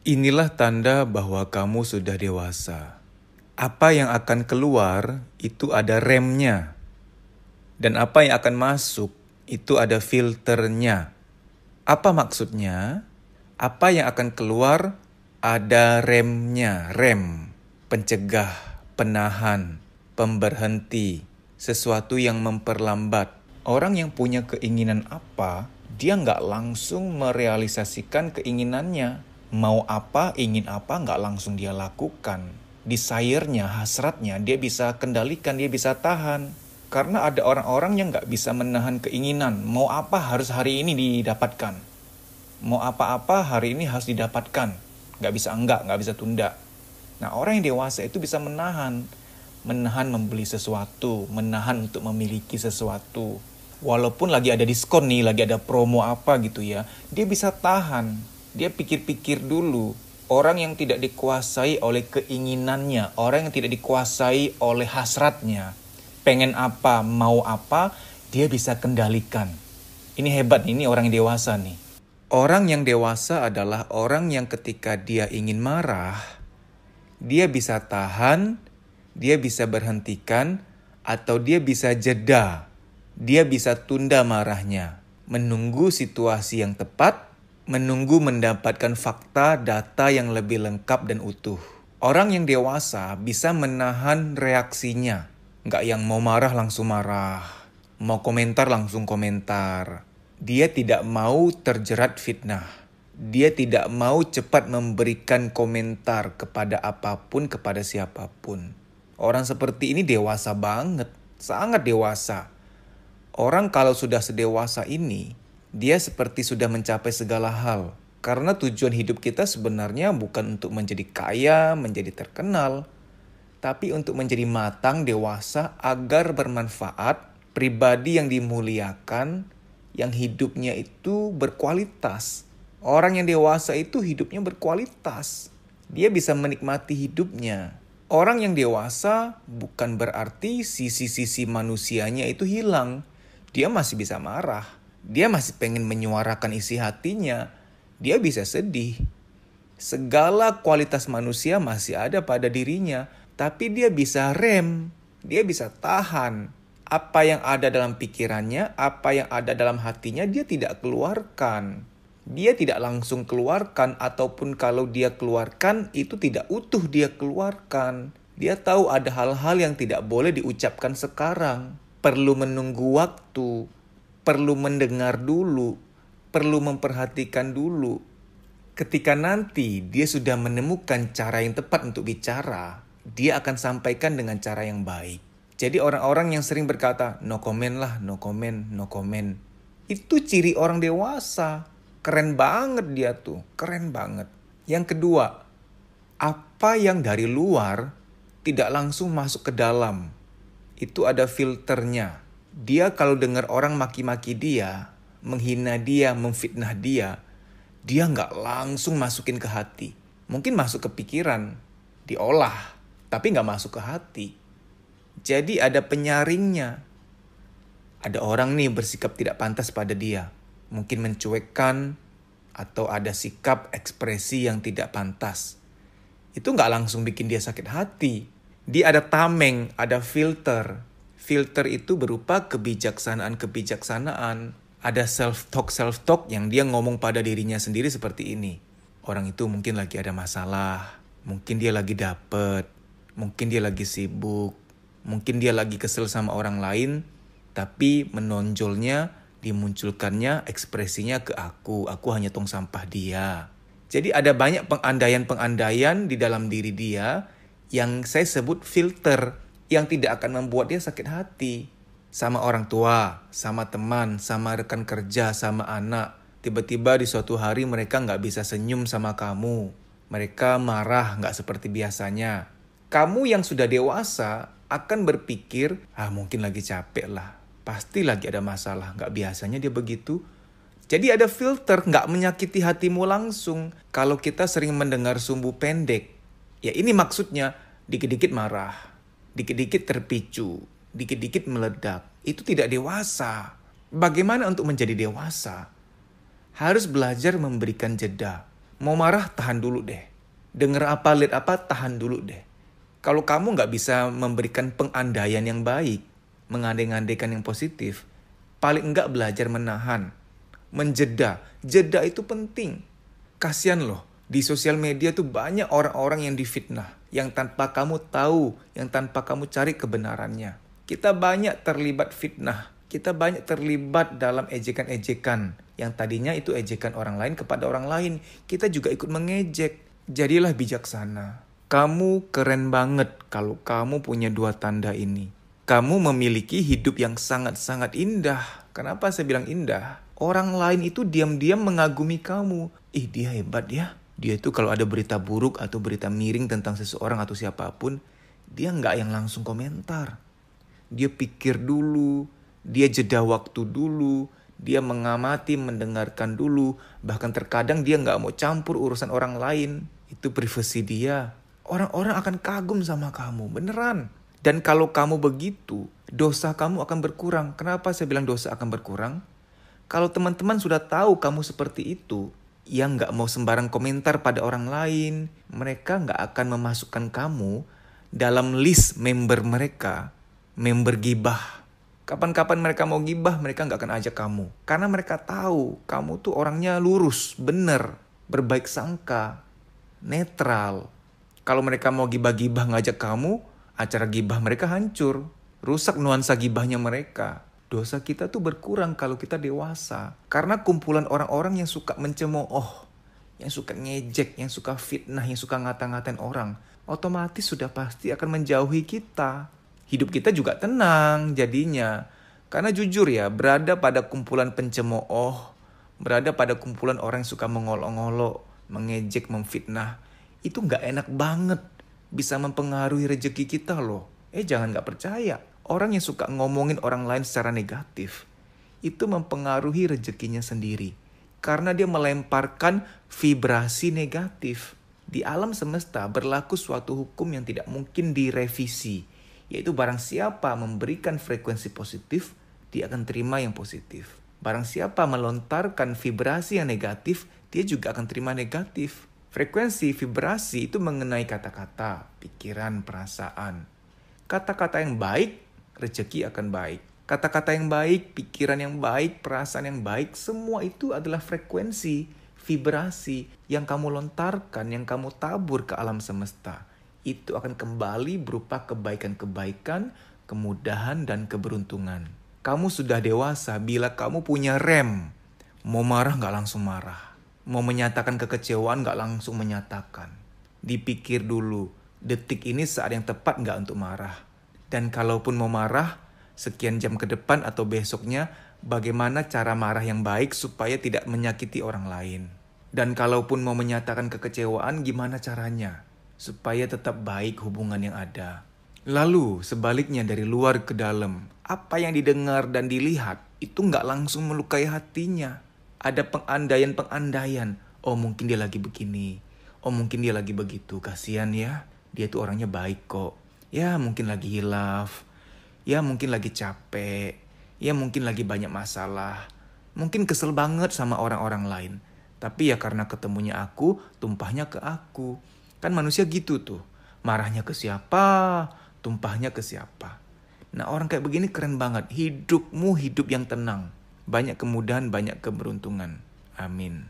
Inilah tanda bahwa kamu sudah dewasa. Apa yang akan keluar itu ada remnya. Dan apa yang akan masuk itu ada filternya. Apa maksudnya? Apa yang akan keluar ada remnya. Rem, pencegah, penahan, pemberhenti, sesuatu yang memperlambat. Orang yang punya keinginan apa, dia nggak langsung merealisasikan keinginannya. Mau apa, ingin apa, nggak langsung dia lakukan. Desire-nya, hasratnya, dia bisa kendalikan, dia bisa tahan. Karena ada orang-orang yang nggak bisa menahan keinginan. Mau apa harus hari ini didapatkan. Mau apa-apa hari ini harus didapatkan. Nggak bisa tunda. Nah, orang yang dewasa itu bisa menahan membeli sesuatu, menahan untuk memiliki sesuatu. Walaupun lagi ada diskon nih, lagi ada promo apa gitu ya, dia bisa tahan. Dia pikir-pikir dulu. Orang yang tidak dikuasai oleh keinginannya, orang yang tidak dikuasai oleh hasratnya, pengen apa, mau apa, dia bisa kendalikan. Ini hebat nih, ini orang yang dewasa nih. Orang yang dewasa adalah orang yang ketika dia ingin marah, dia bisa tahan, dia bisa berhentikan, atau dia bisa jeda. Dia bisa tunda marahnya, menunggu situasi yang tepat, menunggu mendapatkan fakta, data yang lebih lengkap dan utuh. Orang yang dewasa bisa menahan reaksinya. Nggak yang mau marah langsung marah, mau komentar langsung komentar. Dia tidak mau terjerat fitnah. Dia tidak mau cepat memberikan komentar kepada apapun, kepada siapapun. Orang seperti ini dewasa banget, sangat dewasa. Orang kalau sudah sedewasa ini, dia seperti sudah mencapai segala hal. Karena tujuan hidup kita sebenarnya bukan untuk menjadi kaya, menjadi terkenal, tapi untuk menjadi matang, dewasa, agar bermanfaat, pribadi yang dimuliakan, yang hidupnya itu berkualitas. Orang yang dewasa itu hidupnya berkualitas. Dia bisa menikmati hidupnya. Orang yang dewasa bukan berarti sisi-sisi manusianya itu hilang. Dia masih bisa marah. Dia masih pengen menyuarakan isi hatinya. Dia bisa sedih. Segala kualitas manusia masih ada pada dirinya. Tapi dia bisa rem. Dia bisa tahan. Apa yang ada dalam pikirannya, apa yang ada dalam hatinya, dia tidak keluarkan. Dia tidak langsung keluarkan, ataupun kalau dia keluarkan, itu tidak utuh dia keluarkan. Dia tahu ada hal-hal yang tidak boleh diucapkan sekarang. Perlu menunggu waktu, perlu mendengar dulu, perlu memperhatikan dulu. Ketika nanti dia sudah menemukan cara yang tepat untuk bicara, dia akan sampaikan dengan cara yang baik. Jadi orang-orang yang sering berkata, no comment lah, no comment, no comment. Itu ciri orang dewasa. Keren banget dia tuh, keren banget. Yang kedua, apa yang dari luar tidak langsung masuk ke dalam. Itu ada filternya. Dia kalau dengar orang maki-maki dia, menghina dia, memfitnah dia nggak langsung masukin ke hati. Mungkin masuk ke pikiran, diolah, tapi nggak masuk ke hati. Jadi ada penyaringnya. Ada orang nih bersikap tidak pantas pada dia. Mungkin mencuekkan atau ada sikap ekspresi yang tidak pantas. Itu nggak langsung bikin dia sakit hati. Dia ada tameng, ada filter. Filter itu berupa kebijaksanaan. Ada self-talk yang dia ngomong pada dirinya sendiri seperti ini. Orang itu mungkin lagi ada masalah. Mungkin dia lagi dapet. Mungkin dia lagi sibuk. Mungkin dia lagi kesel sama orang lain. Tapi menonjolnya, dimunculkannya ekspresinya ke aku. Aku hanya tong sampah dia. Jadi ada banyak pengandaian di dalam diri dia yang saya sebut filter, yang tidak akan membuat dia sakit hati. Sama orang tua, sama teman, sama rekan kerja, sama anak. Tiba-tiba di suatu hari mereka nggak bisa senyum sama kamu. Mereka marah nggak seperti biasanya. Kamu yang sudah dewasa akan berpikir, mungkin lagi capek lah. Pasti lagi ada masalah, nggak biasanya dia begitu. Jadi ada filter, nggak menyakiti hatimu langsung. Kalau kita sering mendengar sumbu pendek, ya ini maksudnya dikit-dikit marah, dikit-dikit terpicu, dikit-dikit meledak. Itu tidak dewasa. Bagaimana untuk menjadi dewasa? Harus belajar memberikan jeda. Mau marah, tahan dulu deh. Dengar apa, lihat apa, tahan dulu deh. Kalau kamu nggak bisa memberikan pengandaian yang baik, mengandai-andaikan yang positif, paling enggak belajar menahan, menjeda. Jeda itu penting. Kasian loh, di sosial media tuh banyak orang-orang yang difitnah, yang tanpa kamu tahu, yang tanpa kamu cari kebenarannya. Kita banyak terlibat fitnah, kita banyak terlibat dalam ejekan-ejekan, yang tadinya itu ejekan orang lain kepada orang lain. Kita juga ikut mengejek. Jadilah bijaksana. Kamu keren banget kalau kamu punya dua tanda ini. Kamu memiliki hidup yang sangat-sangat indah. Kenapa saya bilang indah? Orang lain itu diam-diam mengagumi kamu. Ih, dia hebat ya. Dia itu kalau ada berita buruk atau berita miring tentang seseorang atau siapapun, dia nggak yang langsung komentar. Dia pikir dulu, dia jeda waktu dulu, dia mengamati, mendengarkan dulu. Bahkan terkadang dia nggak mau campur urusan orang lain. Itu privasi dia. Orang-orang akan kagum sama kamu, beneran. Dan kalau kamu begitu, dosa kamu akan berkurang. Kenapa saya bilang dosa akan berkurang? Kalau teman-teman sudah tahu kamu seperti itu, yang nggak mau sembarang komentar pada orang lain, mereka nggak akan memasukkan kamu dalam list member mereka, member gibah. Kapan-kapan mereka mau gibah, mereka nggak akan ajak kamu. Karena mereka tahu kamu tuh orangnya lurus, bener, berbaik sangka, netral. Kalau mereka mau gibah-gibah ngajak kamu, acara gibah mereka hancur. Rusak nuansa gibahnya mereka. Dosa kita tuh berkurang kalau kita dewasa. Karena kumpulan orang-orang yang suka mencemooh, yang suka ngejek, yang suka fitnah, yang suka ngata-ngatain orang, otomatis sudah pasti akan menjauhi kita. Hidup kita juga tenang jadinya. Karena jujur ya, berada pada kumpulan pencemooh, berada pada kumpulan orang yang suka mengolok-ngolok, mengejek, memfitnah, itu gak enak banget. Bisa mempengaruhi rezeki kita loh. Jangan gak percaya. Orang yang suka ngomongin orang lain secara negatif, itu mempengaruhi rezekinya sendiri. Karena dia melemparkan vibrasi negatif. Di alam semesta berlaku suatu hukum yang tidak mungkin direvisi. Yaitu barang siapa memberikan frekuensi positif, dia akan terima yang positif. Barang siapa melontarkan vibrasi yang negatif, dia juga akan terima negatif. Frekuensi vibrasi itu mengenai kata-kata, pikiran, perasaan. Kata-kata yang baik, rezeki akan baik. Kata-kata yang baik, pikiran yang baik, perasaan yang baik, semua itu adalah frekuensi, vibrasi yang kamu lontarkan, yang kamu tabur ke alam semesta. Itu akan kembali berupa kebaikan-kebaikan, kemudahan, dan keberuntungan. Kamu sudah dewasa bila kamu punya rem. Mau marah gak langsung marah. Mau menyatakan kekecewaan gak langsung menyatakan. Dipikir dulu, detik ini saat yang tepat gak untuk marah. Dan kalaupun mau marah, sekian jam ke depan atau besoknya, bagaimana cara marah yang baik supaya tidak menyakiti orang lain. Dan kalaupun mau menyatakan kekecewaan, gimana caranya supaya tetap baik hubungan yang ada. Lalu sebaliknya dari luar ke dalam, apa yang didengar dan dilihat itu gak langsung melukai hatinya. Ada pengandaian-pengandaian. Oh mungkin dia lagi begini. Oh mungkin dia lagi begitu. Kasian ya. Dia tuh orangnya baik kok. Ya mungkin lagi hilaf. Ya mungkin lagi capek. Ya mungkin lagi banyak masalah. Mungkin kesel banget sama orang-orang lain. Tapi ya karena ketemunya aku, tumpahnya ke aku. Kan manusia gitu tuh. Marahnya ke siapa, tumpahnya ke siapa. Nah orang kayak begini keren banget. Hidupmu hidup yang tenang. Banyak kemudahan, banyak keberuntungan. Amin.